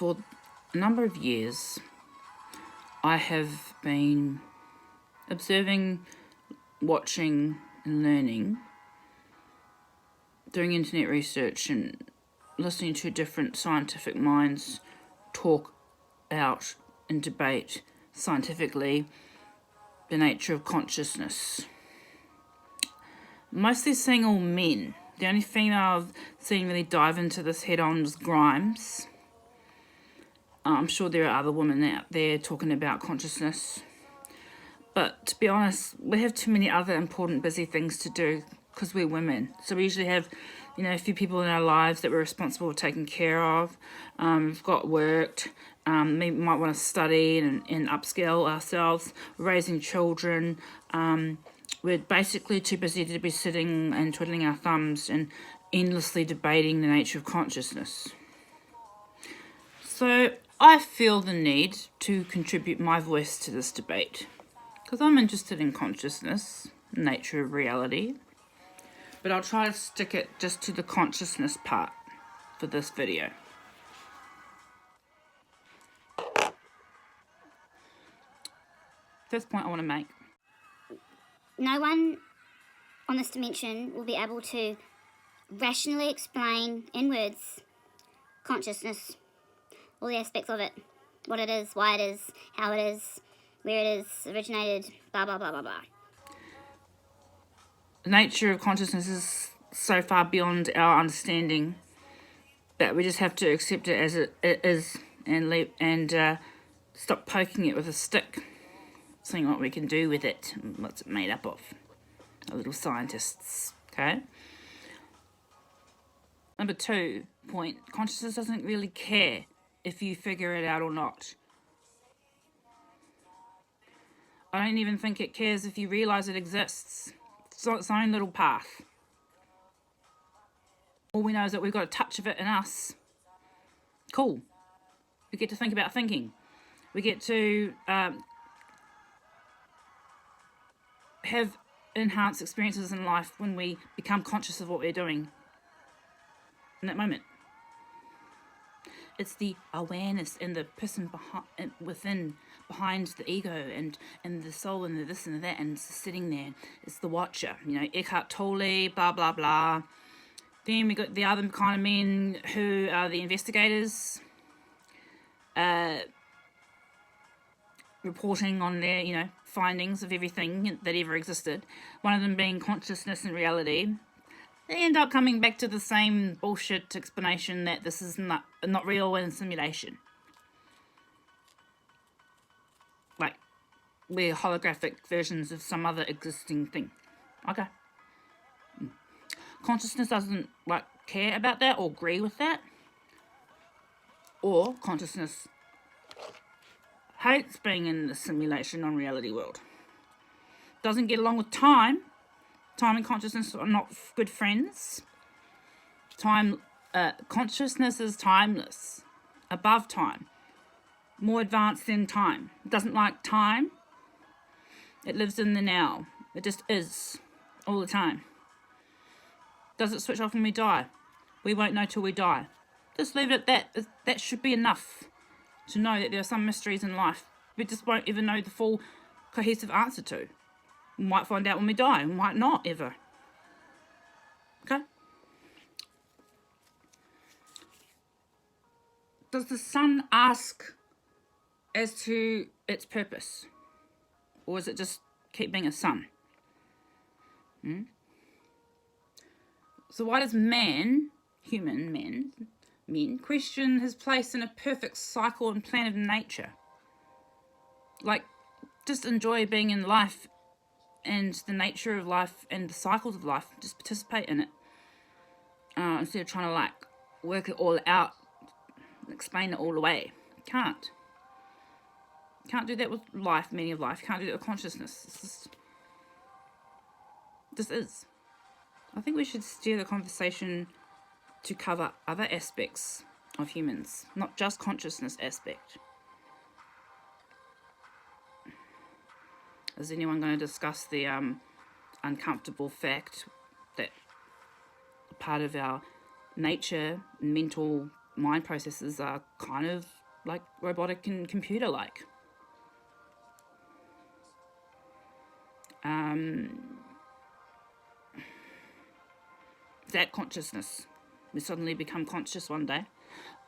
for a number of years, I have been observing, watching and learning, doing internet research and listening to different scientific minds talk out and debate scientifically the nature of consciousness. Mostly seeing all men. The only female I've seen really dive into this head-on was Grimes. I'm sure there are other women out there talking about consciousness. But to be honest, we have too many other important busy things to do because we're women. So we usually have, a few people in our lives that we're responsible for taking care of. We've got work. We might want to study and upskill ourselves. We're raising children. We're basically too busy to be sitting and twiddling our thumbs and endlessly debating the nature of consciousness. So I feel the need to contribute my voice to this debate because I'm interested in consciousness, the nature of reality, but I'll try to stick it just to the consciousness part for this video. First point I want to make. No one on this dimension will be able to rationally explain in words consciousness, all the aspects of it, what it is, why it is, how it is, where it is originated, blah, blah, blah, blah, blah. The nature of consciousness is so far beyond our understanding that we just have to accept it as it is and stop poking it with a stick, seeing what we can do with it and what's it made up of. Our little scientists, okay? Number 2 point, consciousness doesn't really care if you figure it out or not. I don't even think it cares if you realize it exists. It's got its own little path. All we know is that we've got a touch of it in us. Cool. We get to think about thinking. We get to have enhanced experiences in life when we become conscious of what we're doing in that moment. It's the awareness and the person behind the ego and the soul and the this and the that, and it's sitting there. It's the watcher, Eckhart Tolle, blah, blah, blah. Then we got the other kind of men who are the investigators, reporting on their, findings of everything that ever existed. One of them being consciousness and reality. They end up coming back to the same bullshit explanation that this is not real and simulation. Like, we're holographic versions of some other existing thing. Okay. Consciousness doesn't, care about that or agree with that. Or consciousness hates being in the simulation non-reality world. Doesn't get along with time. Time and consciousness are not good friends. Consciousness is timeless, above time, more advanced than time. It doesn't like time. It lives in the now. It just is, all the time. Does it switch off when we die? We won't know till we die. Just leave it at that. That should be enough to know that there are some mysteries in life we just won't ever know the full cohesive answer to. We might find out when we die. We might not ever. Okay? Does the sun ask as to its purpose? Or is it just keep being a sun? So why does men, human men, question his place in a perfect cycle and plan of nature? Just enjoy being in life and the nature of life and the cycles of life. Just participate in it. Instead of trying to work it all out, explain it all away. Can't do that with life, meaning of life. Can't do that with consciousness. It's just is. I think we should steer the conversation to cover other aspects of humans, not just consciousness aspect. Is anyone going to discuss the uncomfortable fact that part of our nature, mental mind processes are kind of like robotic and computer-like. That consciousness. We suddenly become conscious one day.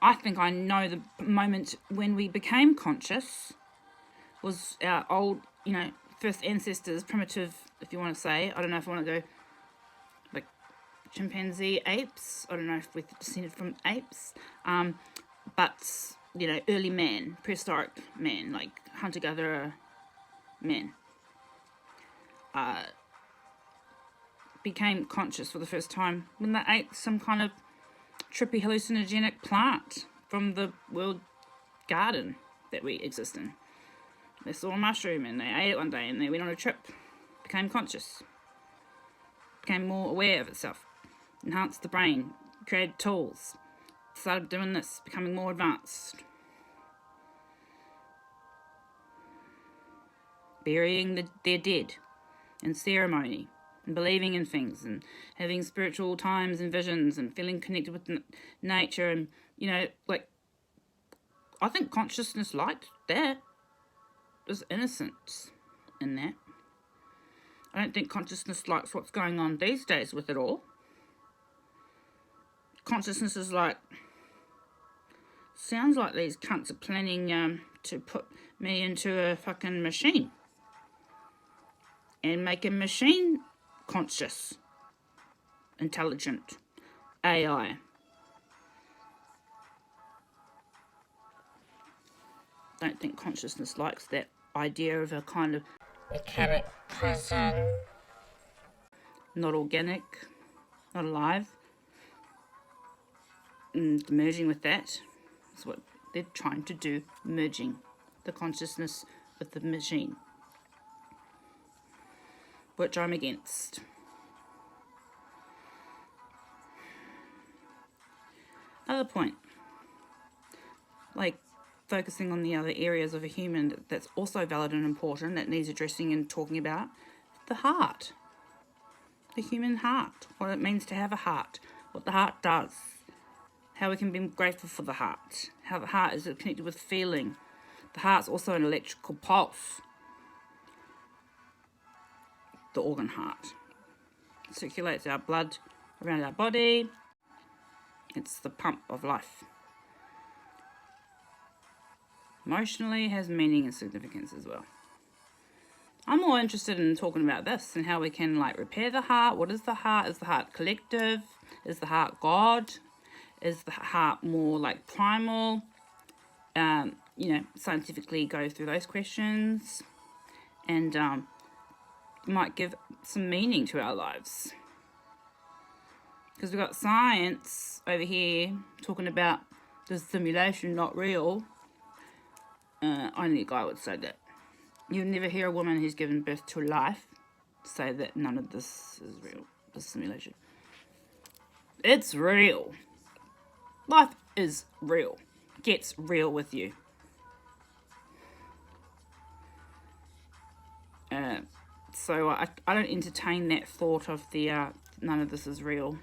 I think I know the moment when we became conscious was our old, first ancestors, primitive, if you want to say. I don't know if I want to go like chimpanzee, apes. I don't know if we're descended from apes. But, early man, prehistoric man, like hunter-gatherer men, became conscious for the first time when they ate some kind of trippy hallucinogenic plant from the world garden that we exist in. They saw a mushroom and they ate it one day and they went on a trip, became conscious, became more aware of itself, enhanced the brain, created tools, started doing this, becoming more advanced. Burying their dead in ceremony and believing in things and having spiritual times and visions and feeling connected with nature and, I think consciousness liked that. There's innocence in that. I don't think consciousness likes what's going on these days with it all. Consciousness is like, sounds like these cunts are planning to put me into a fucking machine and make a machine conscious, intelligent, AI. Don't think consciousness likes that idea of a kind of mechanic person. Not organic, not alive. And merging with that is what they're trying to do, merging the consciousness with the machine, which I'm against. Other point, like focusing on the other areas of a human that's also valid and important, that needs addressing and talking about, the heart. The human heart, what it means to have a heart, what the heart does, how we can be grateful for the heart, how the heart is connected with feeling. The heart's also an electrical pulse. The organ heart. It circulates our blood around our body. It's the pump of life. Emotionally has meaning and significance as well. I'm more interested in talking about this and how we can repair the heart. What is the heart? Is the heart collective? Is the heart God? Is the heart more like primal? Scientifically go through those questions and might give some meaning to our lives. Because we've got science over here talking about the simulation not real. Only a guy would say that. You'll never hear a woman who's given birth to life say that none of this is real, this simulation. It's real. Life is real. Gets real with you. So I don't entertain that thought of the none of this is real.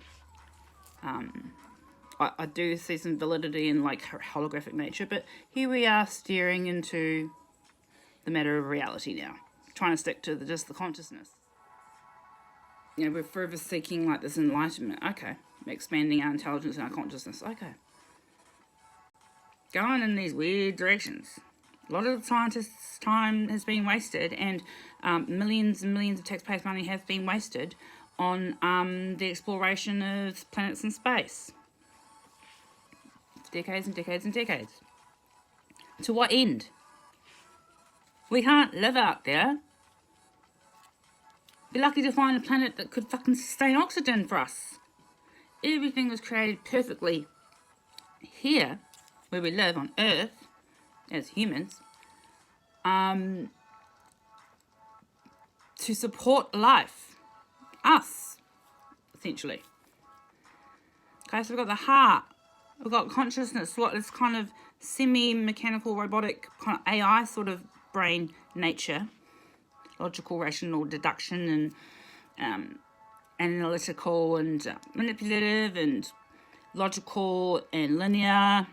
I do see some validity in holographic nature, but here we are steering into the matter of reality now, trying to stick to just the consciousness. We're forever seeking this enlightenment. Okay, expanding our intelligence and our consciousness. Okay, going in these weird directions. A lot of scientists' time has been wasted, and millions and millions of taxpayers' money have been wasted on the exploration of planets in space. Decades and decades and decades. To what end? We can't live out there. Be lucky to find a planet that could fucking sustain oxygen for us. Everything was created perfectly here, where we live on Earth, as humans, to support life. Us, essentially. Okay, so we've got the heart. We've got consciousness, what is kind of semi-mechanical, robotic, kind of AI sort of brain nature. Logical, rational deduction and analytical and manipulative and logical and linear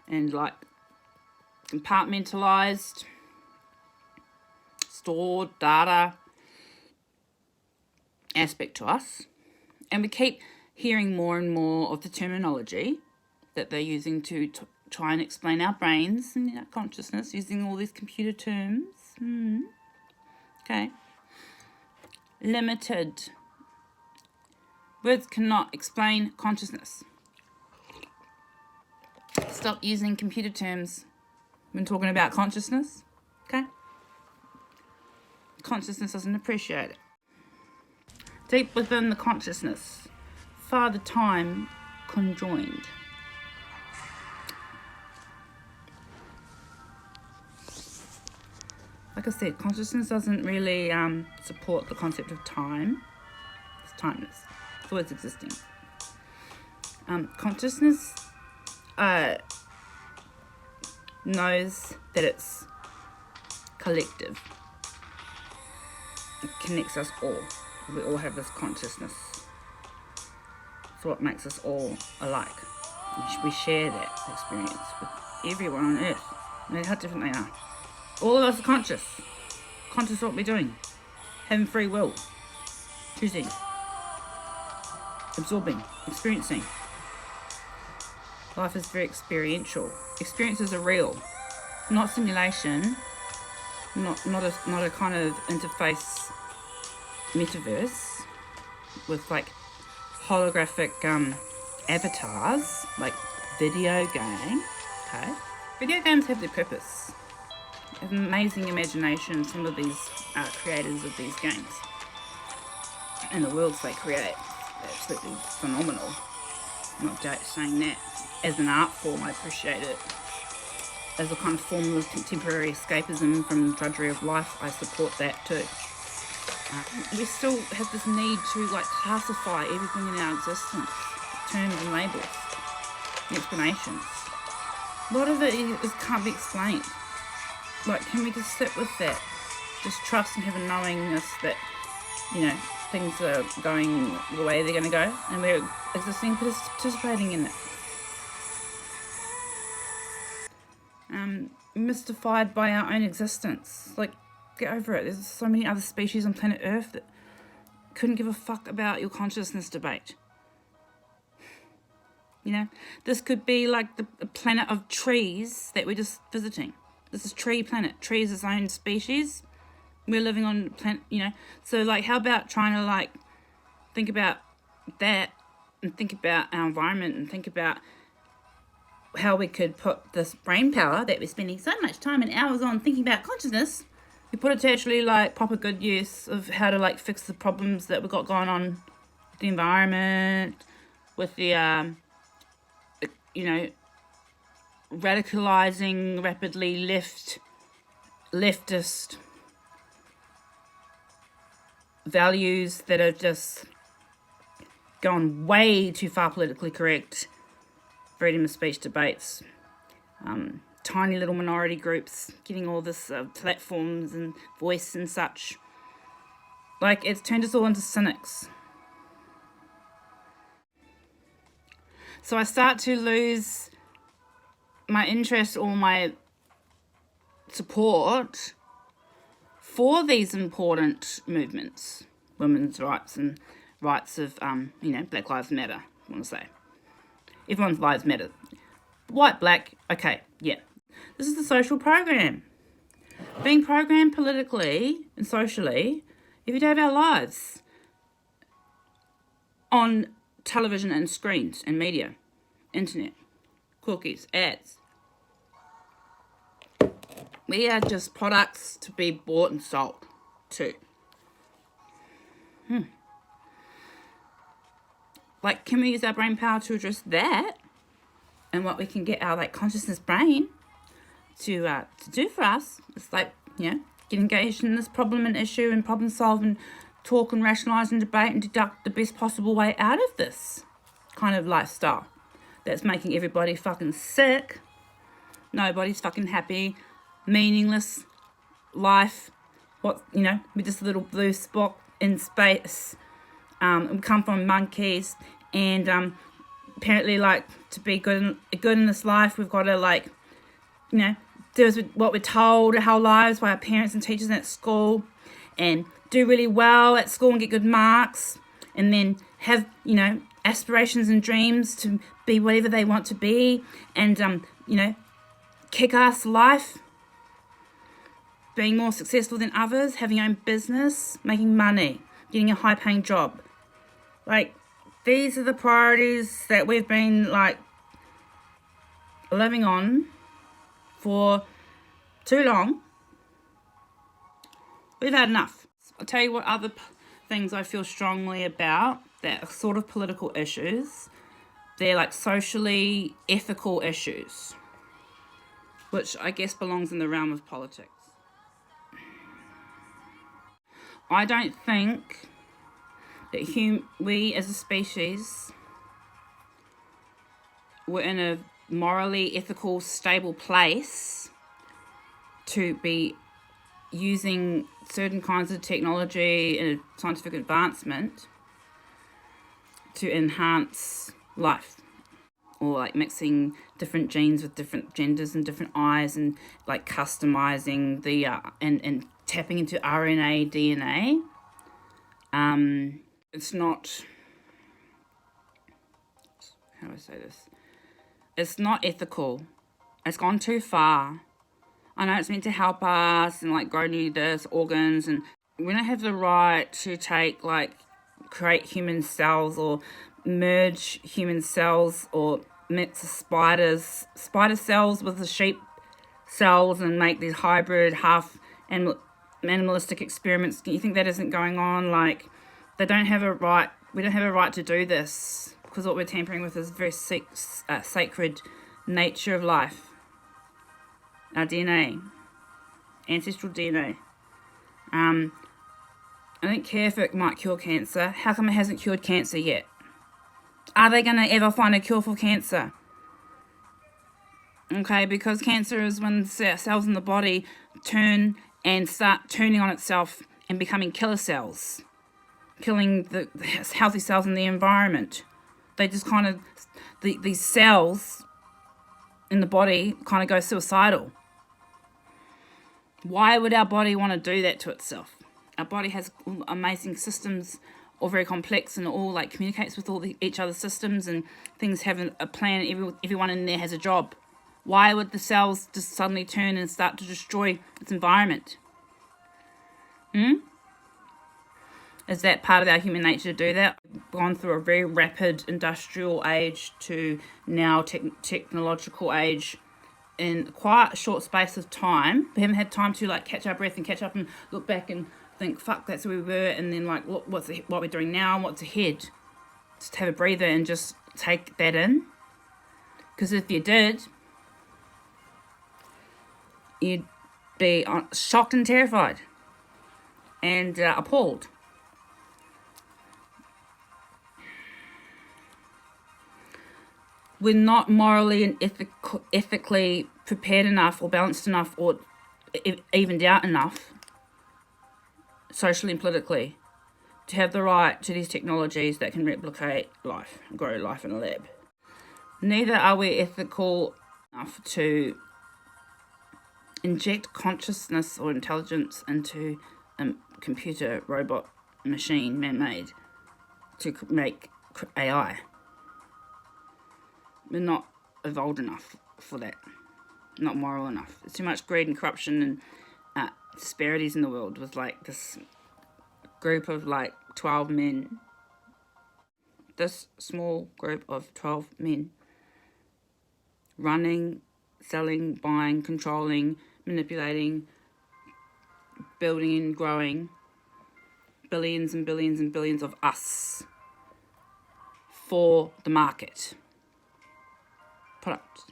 and like compartmentalized, stored data aspect to us. And we keep hearing more and more of the terminology that they're using to try and explain our brains and our consciousness, using all these computer terms. Okay. Limited. Words cannot explain consciousness. Stop using computer terms when talking about consciousness. Okay? Consciousness doesn't appreciate it. Deep within the consciousness, father-time conjoined. Like I said, consciousness doesn't really support the concept of time. It's timeless. It's always existing. Consciousness knows that it's collective. It connects us all. We all have this consciousness. It's what makes us all alike. We share that experience with everyone on earth, no matter how different they are. All of us are conscious. Conscious of what we're doing. Having free will. Choosing. Absorbing. Experiencing. Life is very experiential. Experiences are real. Not simulation. Not a kind of interface metaverse with like holographic avatars, like video game. Okay. Video games have their purpose. Have an amazing imagination, some of these creators of these games. And the worlds they create, they're absolutely phenomenal. I'm not saying that. As an art form, I appreciate it. As a kind of form of contemporary escapism from the drudgery of life, I support that too. We still have this need to like classify everything in our existence, terms and labels, and explanations. A lot of it can't be explained. Like, can we just sit with that? Just trust and have a knowingness that, you know, things are going the way they're going to go, and we're existing, participating in it. Mystified by our own existence. Like, get over it. There's so many other species on planet Earth that couldn't give a fuck about your consciousness debate. You know, this could be like the planet of trees that we're just visiting. This is tree planet. Tree is its own species. We're living on a planet, you know. So, like, how about trying to, like, think about that and think about our environment and think about how we could put this brain power that we're spending so much time and hours on thinking about consciousness, we put it to actually, like, proper good use of how to, like, fix the problems that we've got going on with the environment, with the, you know, radicalizing rapidly leftist values that have just gone way too far politically correct, freedom of speech debates, tiny little minority groups getting all this platforms and voice and such. Like, it's turned us all into cynics. So I start to lose my interest or my support for these important movements, women's rights and rights of, you know, Black Lives Matter, I want to say. Everyone's lives matter. White, black, okay, yeah. This is the social program. Being programmed politically and socially every day of our lives on television and screens and media, internet, cookies, ads. We are just products to be bought and sold to. Like, can we use our brain power to address that? And what we can get our, like, consciousness brain to do for us? It's like, you know, get engaged in this problem and issue and problem solve and talk and rationalise and debate and deduct the best possible way out of this kind of lifestyle that's making everybody fucking sick. Nobody's fucking happy. Meaningless life. What, you know, with this little blue spot in space. We come from monkeys and apparently, like, to be good in this life, we've got to, like, do as what we're told our whole lives by our parents and teachers at school, and do really well at school and get good marks, and then have, aspirations and dreams to be whatever they want to be, and, kick-ass life, being more successful than others, having your own business, making money, getting a high-paying job. Like, these are the priorities that we've been, like, living on for too long. We've had enough. I'll tell you what other things I feel strongly about that are sort of political issues. They're like socially ethical issues, which I guess belongs in the realm of politics. I don't think that we as a species were in a morally ethical, stable place to be using certain kinds of technology and scientific advancement to enhance life, or like mixing different genes with different genders and different eyes, and like customizing the and tapping into RNA, DNA. It's not, how do I say this? It's not ethical. It's gone too far. I know it's meant to help us and like grow new organs, and we don't have the right to create human cells or merge human cells or mix spider cells with the sheep cells and make these hybrid half animalistic experiments. Do you think that isn't going on? Like, they don't have a right. We don't have a right to do this, because what we're tampering with is very sacred nature of life. Our DNA, ancestral DNA. I don't care if it might cure cancer. How come it hasn't cured cancer yet? Are they going to ever find a cure for cancer? Okay, because cancer is when cells in the body turn and start turning on itself and becoming killer cells, killing the healthy cells in the environment. They just kind of, these cells in the body kind of go suicidal. Why would our body want to do that to itself? Our body has amazing systems, all very complex, and all like communicates with each other's systems, and things have a plan. Everyone in there has a job. Why would the cells just suddenly turn and start to destroy its environment? Is that part of our human nature to do that? We've gone through a very rapid industrial age to now technological age in quite a short space of time. We haven't had time to like catch our breath and catch up and look back and think, fuck, that's where we were, and then like look what we're doing now and what's ahead. Just have a breather and just take that in. Because if you did, you'd be shocked and terrified and appalled. We're not morally and ethically prepared enough or balanced enough or evened out enough, socially and politically, to have the right to these technologies that can replicate life, grow life in a lab. Neither are we ethical enough to inject consciousness or intelligence into a computer, robot, machine, man-made, to make AI. We're not evolved enough for that. Not moral enough. There's too much greed and corruption and disparities in the world, with like this group of like 12 men. This small group of 12 men running, selling, buying, controlling, manipulating, building and growing billions and billions and billions of us for the market. Product.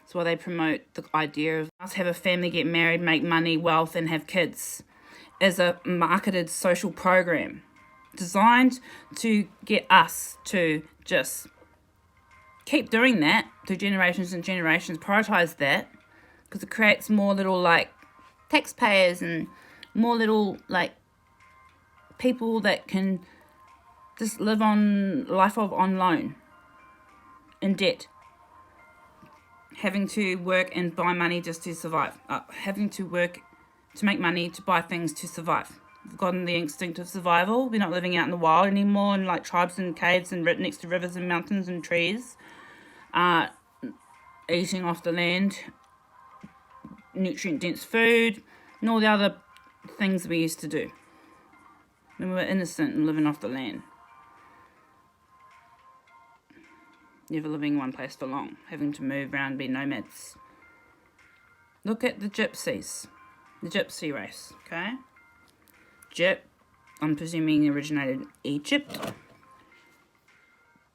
That's why they promote the idea of us have a family, get married, make money, wealth, and have kids as a marketed social program designed to get us to just keep doing that through generations and generations, prioritize that, because it creates more little like taxpayers and more little like people that can just live on loan. in debt, having to work and buy money just to survive, having to work to make money to buy things to survive. We've gotten the instinct of survival. We're not living out in the wild anymore, in like tribes and caves and next to rivers and mountains and trees, eating off the land, nutrient-dense food, and all the other things we used to do when we were innocent and living off the land. Never living in one place for long, having to move around and be nomads. Look at the gypsies, the gypsy race, okay? I'm presuming originated in Egypt.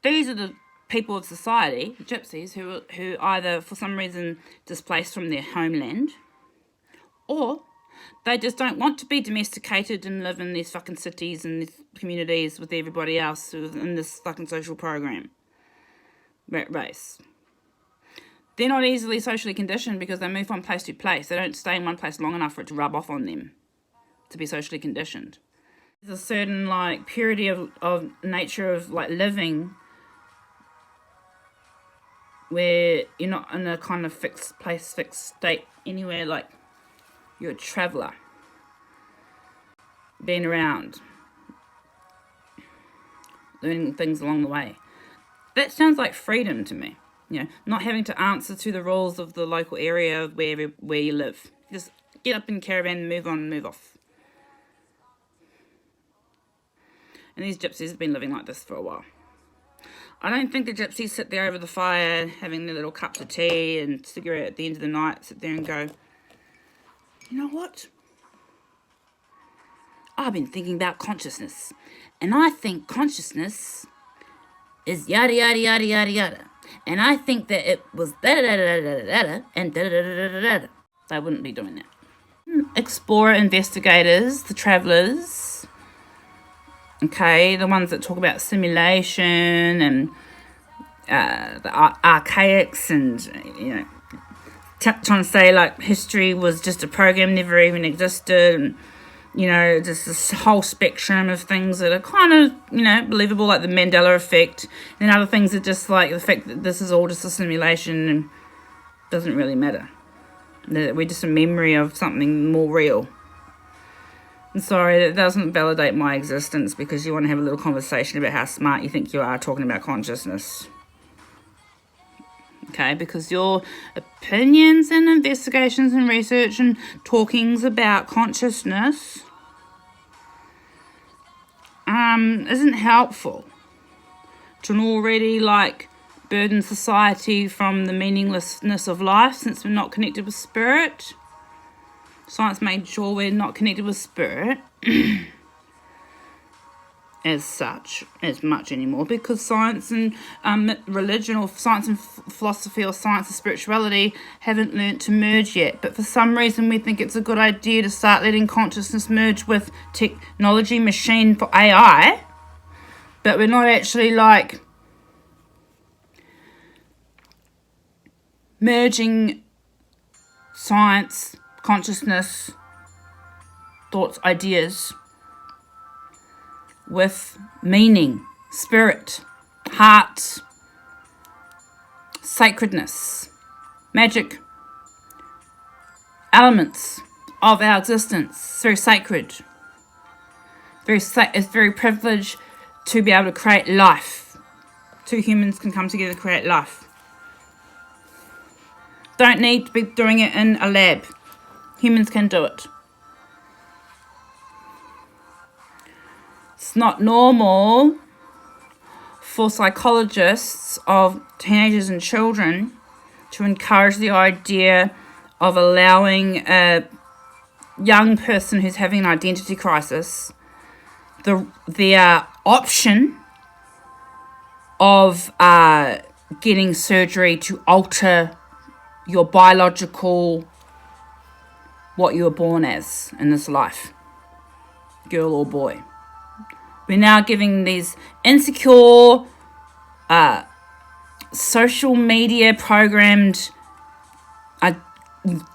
These are the people of society, the gypsies, who either for some reason displaced from their homeland, or they just don't want to be domesticated and live in these fucking cities and these communities with everybody else in this fucking social program. Race. They're not easily socially conditioned because they move from place to place. They don't stay in one place long enough for it to rub off on them to be socially conditioned. There's a certain like purity of nature of like living where you're not in a kind of fixed place, fixed state anywhere. Like you're a traveller, being around, learning things along the way. That sounds like freedom to me. You know, not having to answer to the rules of the local area where you live. Just get up in caravan and move on and move off. And these gypsies have been living like this for a while. I don't think the gypsies sit there over the fire having their little cups of tea and cigarette at the end of the night, sit there and go, you know what? I've been thinking about consciousness. And I think consciousness is yada yada yada yada yada. And I think that it was da da da da da da da and da da da da da da. They wouldn't be doing that. Explorer investigators, the travellers, okay, the ones that talk about simulation and the archaics and, you know, trying to say like history was just a program, never even existed, and you know, just this whole spectrum of things that are kind of, you know, believable, like the Mandela effect, and other things that just like the fact that this is all just a simulation and doesn't really matter. That we're just a memory of something more real. I'm sorry, that doesn't validate my existence because you want to have a little conversation about how smart you think you are talking about consciousness. Okay, because your opinions and investigations and research and talkings about consciousness isn't helpful to an already like burdened society from the meaninglessness of life since we're not connected with spirit. Science made sure we're not connected with spirit as much anymore because science and religion or science and philosophy or science and spirituality haven't learnt to merge yet. But for some reason we think it's a good idea to start letting consciousness merge with technology, machine for AI, but we're not actually like merging science, consciousness, thoughts, ideas with meaning, spirit, heart, sacredness, magic, elements of our existence. It's very sacred. It's very privileged to be able to create life. Two humans can come together to create life. Don't need to be doing it in a lab. Humans can do it. It's not normal for psychologists of teenagers and children to encourage the idea of allowing a young person who's having an identity crisis the option of getting surgery to alter your biological, what you were born as in this life, girl or boy. We're now giving these insecure, social media programmed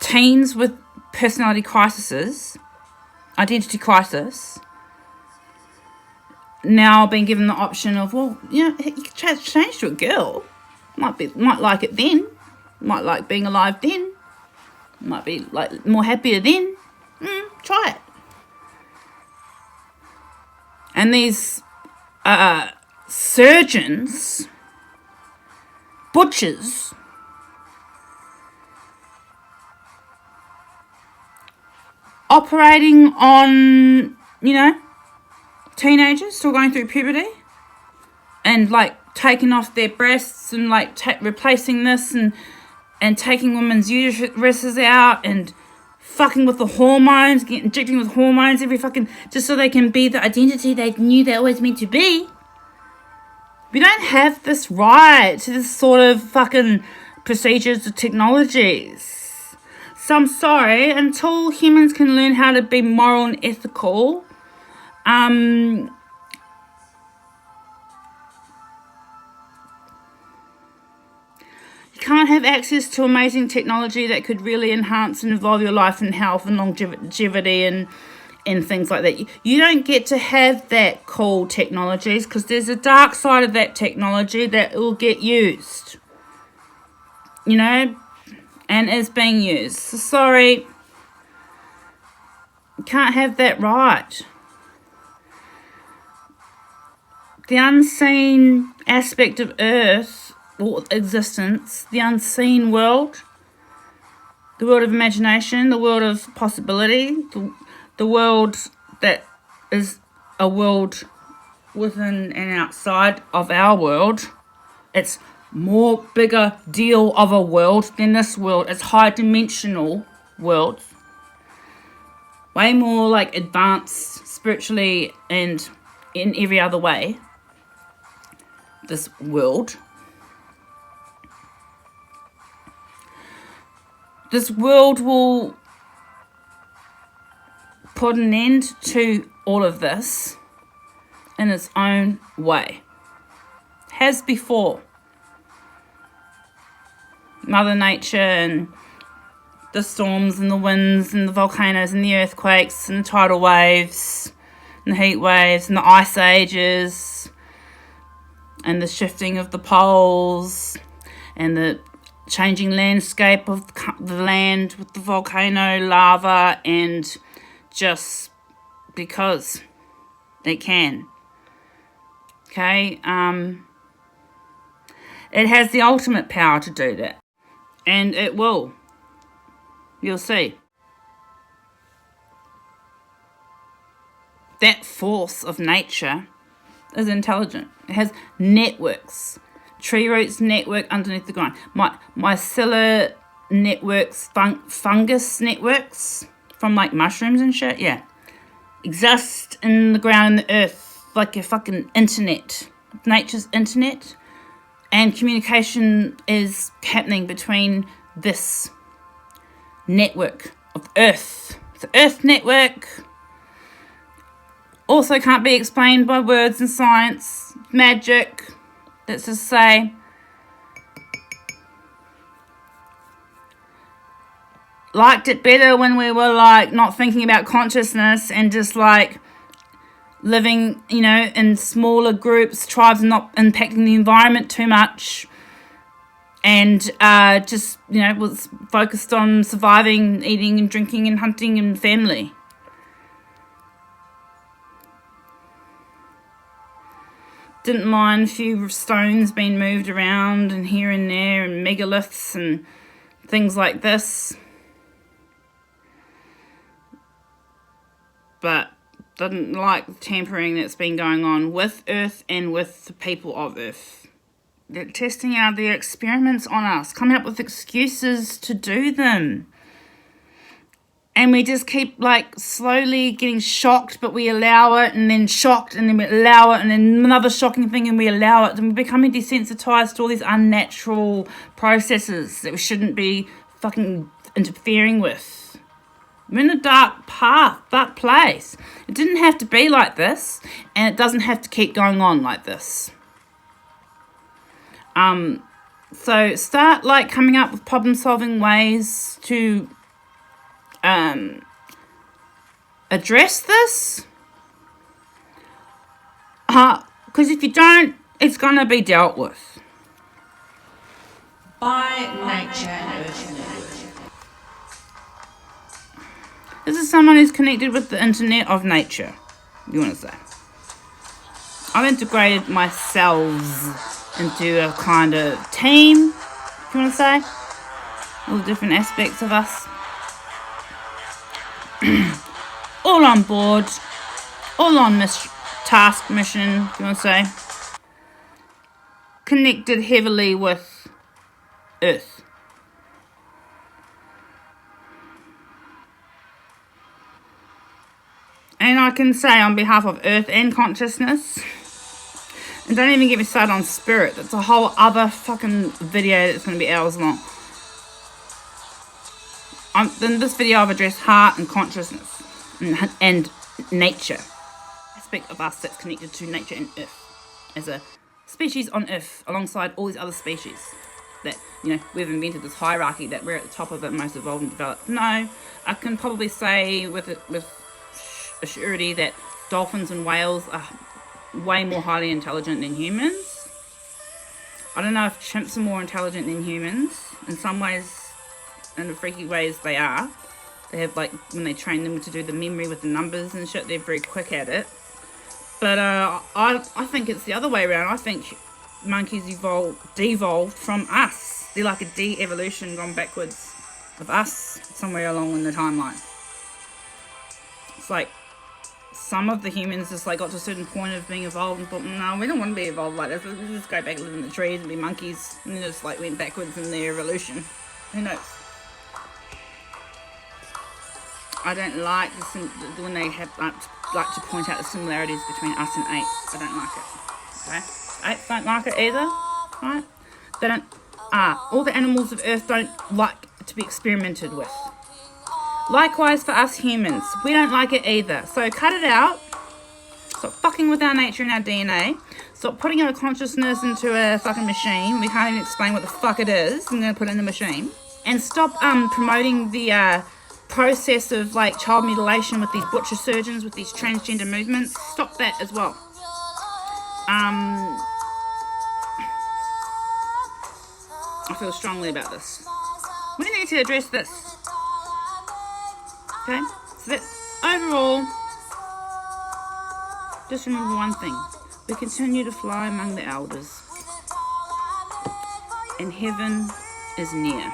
teens with personality crises, identity crisis, now being given the option of, well, you know, you can change to a girl. Might like it then. Might like being alive then. Might be like more happier then. Try it. And these surgeons, butchers, operating on, teenagers still going through puberty and like taking off their breasts and like replacing this and taking women's uteruses out and fucking with the hormones, injecting with hormones just so they can be the identity they knew they always meant to be. We don't have this right to this sort of fucking procedures or technologies. So I'm sorry, until humans can learn how to be moral and ethical, you can't have access to amazing technology that could really enhance and evolve your life and health and longevity and things like that. You don't get to have that cool technologies because there's a dark side of that technology that will get used, and is being used. So sorry, you can't have that right. The unseen aspect of Earth or existence, the unseen world, the world of imagination, the world of possibility, the world that is a world within and outside of our world. It's more bigger deal of a world than this world. It's high dimensional world. Way more like advanced spiritually and in every other way. This world. This world will put an end to all of this in its own way. Has before. Mother Nature and the storms and the winds and the volcanoes and the earthquakes and the tidal waves and the heat waves and the ice ages and the shifting of the poles and the changing landscape of the land with the volcano lava, and just because it can. Okay, it has the ultimate power to do that. And it will. You'll see. That force of nature is intelligent. It has networks. Tree roots network underneath the ground. Mycelial networks, fungus networks from like mushrooms and shit, exist in the ground and the earth like a fucking internet. Nature's internet. And communication is happening between this network of Earth. The Earth network also can't be explained by words and science, magic. Let's just say, liked it better when we were like not thinking about consciousness and just like living, in smaller groups, tribes, and not impacting the environment too much, and just, was focused on surviving, eating and drinking and hunting and family. Didn't mind a few stones being moved around and here and there and megaliths and things like this. But didn't like the tampering that's been going on with Earth and with the people of Earth. They're testing out their experiments on us, coming up with excuses to do them. And we just keep like slowly getting shocked, but we allow it, and then shocked, and then we allow it, and then another shocking thing, and we allow it. And we're becoming desensitized to all these unnatural processes that we shouldn't be fucking interfering with. We're in a dark path, dark place. It didn't have to be like this, and it doesn't have to keep going on like this. So start like coming up with problem-solving ways to address this. Because if you don't, it's going to be dealt with. by nature and earth. This is someone who's connected with the internet of nature, you want to say. I've integrated myself into a kind of team, if you want to say. All the different aspects of us. All on board. All on task mission, if you want to say. Connected heavily with Earth. And I can say on behalf of Earth and consciousness, and don't even get me started on spirit, that's a whole other fucking video that's going to be hours long. In this video I've addressed heart and consciousness and nature. Aspect of us that's connected to nature and Earth. As a species on Earth, alongside all these other species. That, you know, we've invented this hierarchy that we're at the top of it, most evolved and developed. No, I can probably say with a surety that dolphins and whales are way more highly intelligent than humans. I don't know if chimps are more intelligent than humans. In some ways, in the freaky ways they are. They have, like, when they train them to do the memory with the numbers and shit, they're very quick at it. But I think it's the other way around. I think monkeys devolved from us. They're like a de-evolution gone backwards of us somewhere along in the timeline. It's like some of the humans just like got to a certain point of being evolved and thought, no, we don't want to be evolved like this. Let's just go back and live in the trees and be monkeys. And then just like went backwards in their evolution. Who knows? I don't like when they have like to point out the similarities between us and apes. I don't like it. Okay? Apes don't like it either. Right? They don't. All the animals of Earth don't like to be experimented with. Likewise for us humans, we don't like it either. So cut it out. Stop fucking with our nature and our DNA. Stop putting our consciousness into a fucking machine. We can't even explain what the fuck it is. I'm gonna put it in the machine. And stop promoting the process of like child mutilation with these butcher surgeons, with these transgender movements. Stop that as well. I feel strongly about this. We need to address this. Okay? So that overall, just remember one thing. We continue to fly among the elders. And heaven is near.